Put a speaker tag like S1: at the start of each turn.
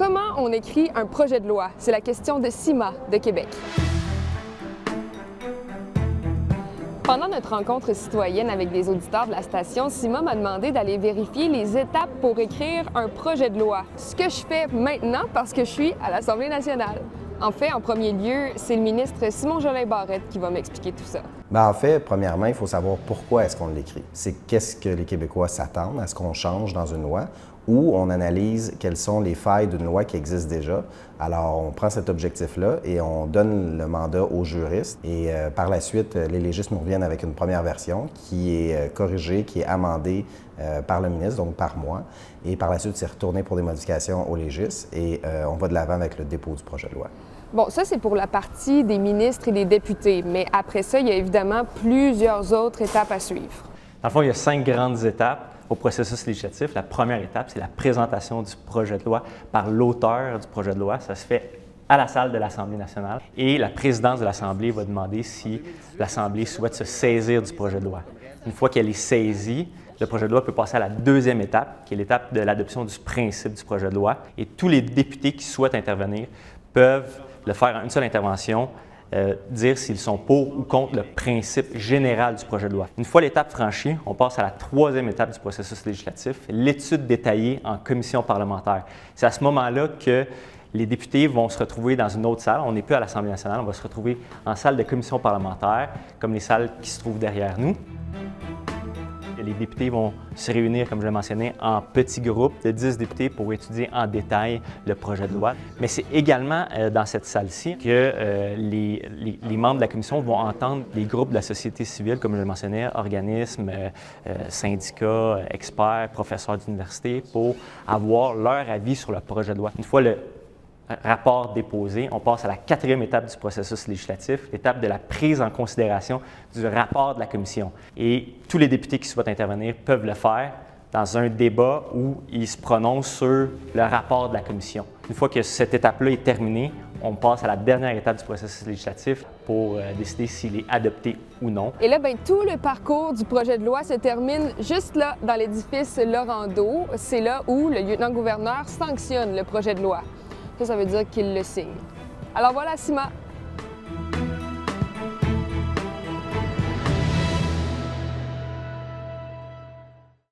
S1: Comment on écrit un projet de loi? C'est la question de Sima de Québec. Pendant notre rencontre citoyenne avec des auditeurs de la station, Sima m'a demandé d'aller vérifier les étapes pour écrire un projet de loi. Ce que je fais maintenant parce que je suis à l'Assemblée nationale. En fait, en premier lieu, c'est le ministre Simon-Jolin Barrette qui va m'expliquer tout ça.
S2: En fait, premièrement, il faut savoir pourquoi est-ce qu'on l'écrit. C'est qu'est-ce que les Québécois s'attendent à ce qu'on change dans une loi, ou on analyse quelles sont les failles d'une loi qui existe déjà. Alors, on prend cet objectif-là et on donne le mandat aux juristes. Et par la suite, les légistes nous reviennent avec une première version qui est corrigée, qui est amendée par le ministre, donc par moi. Et par la suite, c'est retourné pour des modifications aux légistes et on va de l'avant avec le dépôt du projet de loi.
S1: Bon, ça, c'est pour la partie des ministres et des députés, mais après ça, il y a évidemment plusieurs autres étapes à suivre.
S3: Dans le fond, il y a 5 grandes étapes au processus législatif. La première étape, c'est la présentation du projet de loi par l'auteur du projet de loi. Ça se fait à la salle de l'Assemblée nationale et la présidence de l'Assemblée va demander si l'Assemblée souhaite se saisir du projet de loi. Une fois qu'elle est saisie, le projet de loi peut passer à la deuxième étape, qui est l'étape de l'adoption du principe du projet de loi. Et tous les députés qui souhaitent intervenir peuvent le faire en une seule intervention, dire s'ils sont pour ou contre le principe général du projet de loi. Une fois l'étape franchie, on passe à la troisième étape du processus législatif, l'étude détaillée en commission parlementaire. C'est à ce moment-là que les députés vont se retrouver dans une autre salle. On n'est plus à l'Assemblée nationale, on va se retrouver en salle de commission parlementaire, comme les salles qui se trouvent derrière nous. Les députés vont se réunir, comme je l'ai mentionné, en petits groupes de 10 députés pour étudier en détail le projet de loi. Mais c'est également dans cette salle-ci que les membres de la commission vont entendre les groupes de la société civile, comme je le mentionnais, organismes, syndicats, experts, professeurs d'université, pour avoir leur avis sur le projet de loi. Une fois le rapport déposé, on passe à la quatrième étape du processus législatif, l'étape de la prise en considération du rapport de la commission. Et tous les députés qui souhaitent intervenir peuvent le faire dans un débat où ils se prononcent sur le rapport de la commission. Une fois que cette étape-là est terminée, on passe à la dernière étape du processus législatif pour décider s'il est adopté ou non.
S1: Et là, tout le parcours du projet de loi se termine juste là, dans l'édifice Laurando. C'est là où le lieutenant-gouverneur sanctionne le projet de loi. Ça veut dire qu'il le signe. Alors voilà, Sima.